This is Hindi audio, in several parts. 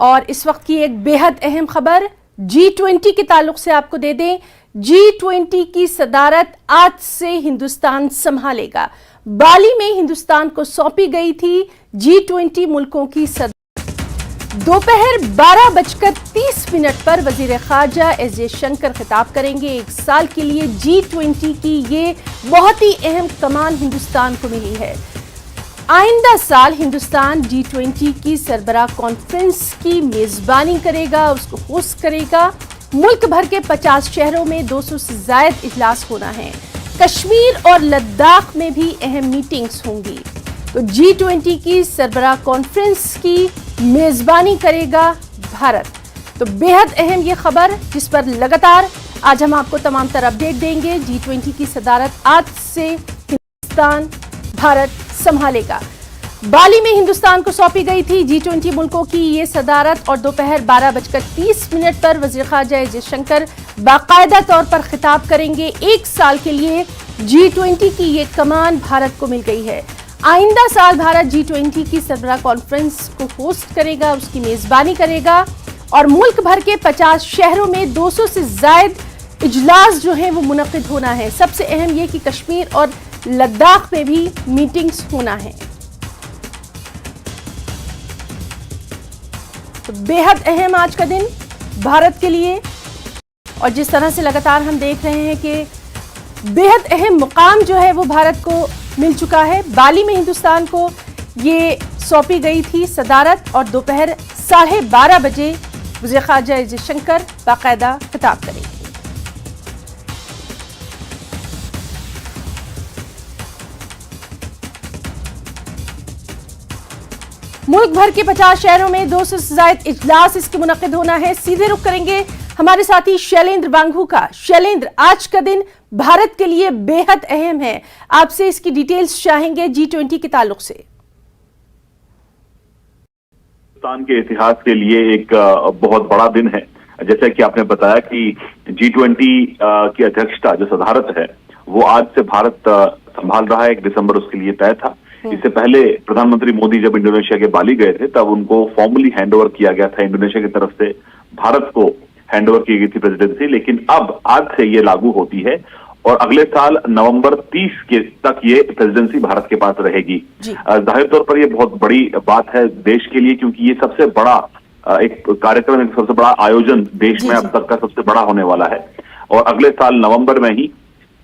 और इस वक्त की एक बेहद अहम खबर G20 के ताल्लुक से आपको दे दें। G20 की सदारत आज से हिंदुस्तान संभालेगा। बाली में हिंदुस्तान को सौंपी गई थी G20 मुल्कों की सदारत। दोपहर 12:30 पर वजीर खारजा एस जयशंकर खिताब करेंगे। एक साल के लिए G20 की ये बहुत ही अहम कमान हिंदुस्तान को मिली है। आइंदा साल हिंदुस्तान G20 की सरबराह कॉन्फ्रेंस की मेजबानी करेगा, उसको होस्ट करेगा। मुल्क भर के 50 शहरों में 200 से ज्यादा इजलास होना है। कश्मीर और लद्दाख में भी अहम मीटिंग्स होंगी। तो G20 की सरबराह कॉन्फ्रेंस की मेजबानी करेगा भारत। तो बेहद अहम ये खबर जिस पर लगातार आज हम आपको तमाम तर अपडेट देंगे। G20 की सदारत आज से हिंदुस्तान भारत संभालेगा। बाली में हिंदुस्तान को सौंपी गई थी G20 मुल्कों की ये सदारत और दोपहर 12:30 पर वजीर खारजा एस जयशंकर बाकायदा तौर पर खिताब करेंगे। एक साल के लिए G20 की ये कमान भारत को मिल गई है। आइंदा साल भारत G20 की सरबराह कॉन्फ्रेंस को होस्ट करेगा, उसकी मेजबानी करेगा और मुल्क भर के 50 शहरों में 200 से ज्यादा इजलास जो है वो मुनक्किद होना है। सबसे अहम ये कि कश्मीर और लद्दाख में भी मीटिंग्स होना है। तो बेहद अहम आज का दिन भारत के लिए और जिस तरह से लगातार हम देख रहे हैं कि बेहद अहम मुकाम जो है वो भारत को मिल चुका है। बाली में हिंदुस्तान को ये सौंपी गई थी सदारत और दोपहर 12:30 बजे वज़ीर ख़ारजा एस जयशंकर बाकायदा खिताब करेंगे। मुल्क भर के 50 शहरों में 200 से ज्यादा इजलास इसके मुनक्किद होना है। सीधे रुख करेंगे हमारे साथी शैलेंद्र बांगू का। शैलेंद्र, आज का दिन भारत के लिए बेहद अहम है, आपसे इसकी डिटेल्स चाहेंगे G20 के ताल्लुक से। हिंदुस्तान के इतिहास के लिए एक बहुत बड़ा दिन है। जैसा कि आपने बताया कि G20 की अध्यक्षता जो सदारत है वो आज से भारत संभाल रहा है। 1 दिसंबर उसके लिए तय था। इससे पहले प्रधानमंत्री मोदी जब इंडोनेशिया के बाली गए थे तब उनको फॉर्मली हैंडओवर किया गया था। इंडोनेशिया की तरफ से भारत को हैंडओवर की गई थी प्रेसिडेंसी, लेकिन अब आज से ये लागू होती है और अगले साल नवंबर 30 के तक ये प्रेसिडेंसी भारत के पास रहेगी। जाहिर तौर पर ये बहुत बड़ी बात है देश के लिए, क्योंकि ये सबसे बड़ा एक कार्यक्रम, एक सबसे बड़ा आयोजन देश में अब तक का सबसे बड़ा होने वाला है। और अगले साल नवंबर में ही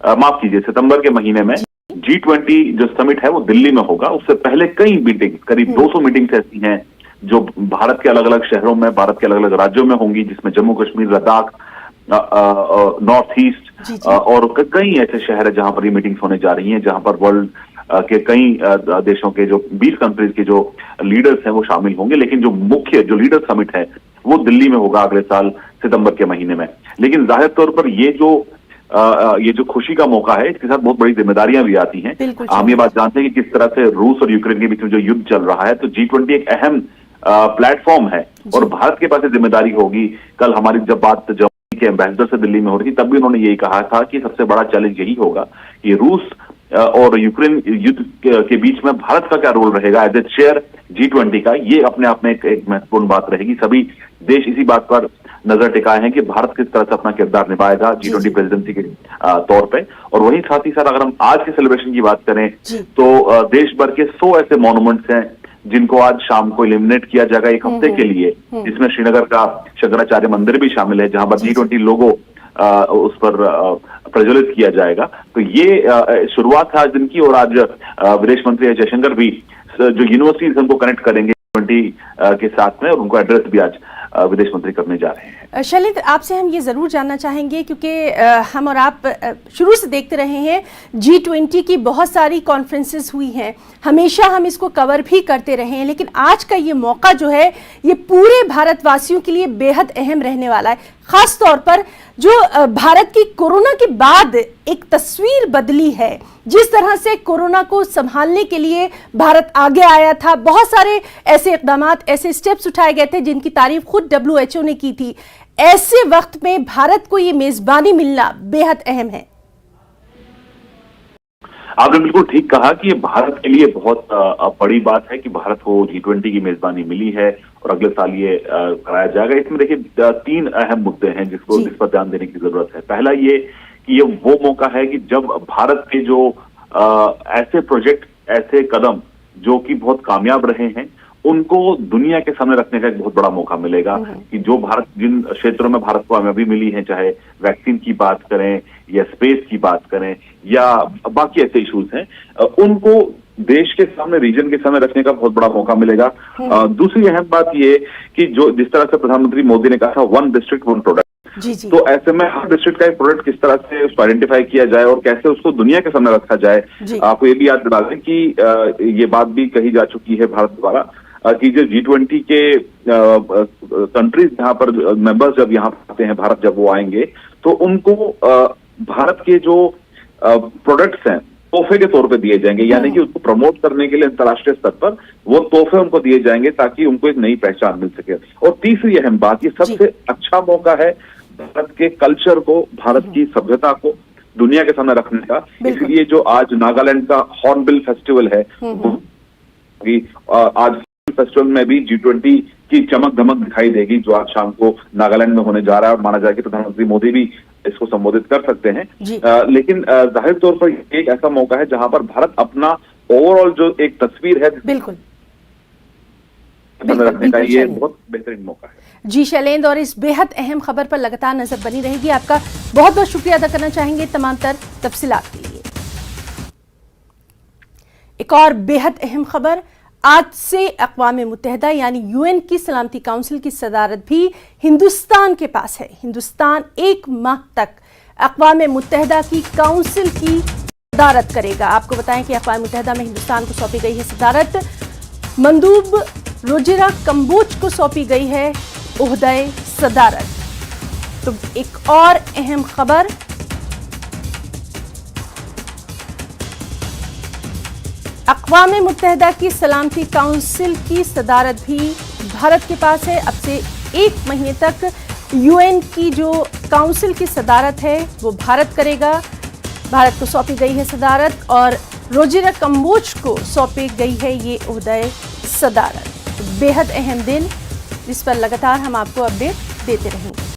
सितंबर के महीने में G20 जो समिट है वो दिल्ली में होगा। उससे पहले कई मीटिंग, करीब 200 मीटिंग्स ऐसी हैं जो भारत के अलग अलग शहरों में, भारत के अलग अलग राज्यों में होंगी, जिसमें जम्मू कश्मीर, लद्दाख, नॉर्थ ईस्ट और कई ऐसे शहर है जहां पर ये मीटिंग्स होने जा रही हैं, जहां पर वर्ल्ड के कई देशों के जो 20 कंट्रीज के जो लीडर्स हैं वो शामिल होंगे। लेकिन जो मुख्य जो लीडर समिट है वो दिल्ली में होगा अगले साल सितंबर के महीने में। लेकिन जाहिर तौर पर ये जो खुशी का मौका है, इसके साथ बहुत बड़ी जिम्मेदारियां भी आती हैं। हम ये बात जानते हैं कि किस तरह से रूस और यूक्रेन के बीच में जो युद्ध चल रहा है, तो G20 एक अहम प्लेटफॉर्म है और भारत के पास जिम्मेदारी होगी। कल हमारी जब बात जर्मनी के एम्बेसडर से दिल्ली में हो रही थी तब भी उन्होंने यही कहा था कि सबसे बड़ा चैलेंज यही होगा कि रूस और यूक्रेन युद्ध के बीच में भारत का क्या रोल रहेगा एज ए चेयर G20 का। ये अपने आप में एक महत्वपूर्ण बात रहेगी। सभी देश इसी बात पर नजर टिकाए हैं कि भारत किस तरह से अपना किरदार निभाएगा G20 प्रेसिडेंसी के तौर पे। और वहीं साथ ही साथ अगर हम आज के सेलिब्रेशन की बात करें तो देश भर के 100 ऐसे मॉन्यूमेंट्स हैं जिनको आज शाम को इलिमिनेट किया जाएगा एक हफ्ते के लिए, जिसमें श्रीनगर का शंकराचार्य मंदिर भी शामिल है, जहां पर G20 लोगो उस पर प्रज्वलित किया जाएगा। तो ये शुरुआत है आज दिन की। और आज विदेश मंत्री एस जयशंकर भी जो यूनिवर्सिटीज उनको कनेक्ट करेंगे G20 के साथ में, और उनको एड्रेस भी आज विदेश मंत्री करने जा रहे हैं। शैलेंद्र, आपसे हम ये जरूर जानना चाहेंगे क्योंकि हम और आप शुरू से देखते रहे हैं G20 की बहुत सारी कॉन्फ्रेंसेस हुई हैं, हमेशा हम इसको कवर भी करते रहे हैं, लेकिन आज का ये मौका जो है ये पूरे भारतवासियों के लिए बेहद अहम रहने वाला है। खास तौर पर जो भारत की कोरोना के बाद एक तस्वीर बदली है, जिस तरह से कोरोना को संभालने के लिए भारत आगे आया था, बहुत सारे ऐसे इकदामात, ऐसे स्टेप्स उठाए गए थे जिनकी तारीफ खुद WHO ने की थी। ऐसे वक्त में भारत को ये मेजबानी मिलना बेहद अहम है। आपने बिल्कुल ठीक कहा कि ये भारत के लिए बहुत बड़ी बात है कि भारत को G20 की मेजबानी मिली है। और अगले साल ये कराया जाएगा। इसमें देखिए 3 अहम मुद्दे हैं जिस पर ध्यान देने की जरूरत है। पहला ये कि ये वो मौका है कि जब भारत के जो ऐसे प्रोजेक्ट, ऐसे कदम जो कि बहुत कामयाब रहे हैं, उनको दुनिया के सामने रखने का एक बहुत बड़ा मौका मिलेगा कि जो भारत, जिन क्षेत्रों में भारत को कामयाबी मिली है, चाहे वैक्सीन की बात करें या स्पेस की बात करें या बाकी ऐसे इश्यूज हैं, उनको देश के सामने, रीजन के सामने रखने का बहुत बड़ा मौका मिलेगा। दूसरी अहम बात ये कि जो जिस तरह से प्रधानमंत्री मोदी ने कहा था 1 डिस्ट्रिक्ट 1 प्रोडक्ट, तो ऐसे में हर डिस्ट्रिक्ट का एक प्रोडक्ट किस तरह से उसको आइडेंटिफाई किया जाए और कैसे उसको दुनिया के सामने रखा जाए। आपको ये भी याद दिला दें कि ये बात भी कही जा चुकी है भारत द्वारा कि जो G20 के कंट्रीज यहाँ पर मेंबर्स जब यहाँ आते हैं, भारत जब वो आएंगे, तो उनको भारत के जो प्रोडक्ट्स हैं तोहफे के तौर पे दिए जाएंगे, यानी कि उसको प्रमोट करने के लिए अंतर्राष्ट्रीय स्तर पर वो तोहफे उनको दिए जाएंगे ताकि उनको एक नई पहचान मिल सके। और तीसरी अहम बात, ये सबसे अच्छा मौका है भारत के कल्चर को, भारत की सभ्यता को दुनिया के सामने रखने का। इसलिए जो आज नागालैंड का हॉर्नबिल फेस्टिवल है, आज फेस्टिवल में भी G20 की चमक धमक दिखाई देगी, जो आज शाम को नागालैंड में होने जा रहा है। और माना जाए कि प्रधानमंत्री मोदी भी इसको संबोधित कर सकते हैं। लेकिन जाहिर तौर पर एक ऐसा मौका है जहां पर भारत अपना ओवरऑल जो एक तस्वीर है, बिल्कुल रखने का ये बहुत बेहतरीन मौका है। जी शैलेंद्र, और इस बेहद अहम खबर पर लगातार नजर बनी रहेगी। आपका बहुत बहुत शुक्रिया अदा करना चाहेंगे तमाम तर तफसीलात के लिए। एक और बेहद अहम खबर, आज से अक़वाम मुत्तहिदा यानी UN की सलामती काउंसिल की सदारत भी हिंदुस्तान के पास है। हिंदुस्तान 1 माह तक अक़वाम मुत्तहिदा की काउंसिल की सदारत करेगा। आपको बताएं कि अक़वाम मुत्तहिदा में हिंदुस्तान को सौंपी गई है सदारत, मंदूब रोजेरा कम्बोज को सौंपी गई है ओहदाए सदारत। तो एक और अहम खबर, अक़वाम मुत्तहिदा की सलामती काउंसिल की सदारत भी भारत के पास है। अब से 1 महीने तक UN की जो काउंसिल की सदारत है वो भारत करेगा। भारत को सौंपी गई है सदारत और रोजेरा कम्बोज को सौंपी गई है ये ओहदाए सदारत। बेहद अहम दिन, जिस पर लगातार हम आपको अपडेट देते रहेंगे।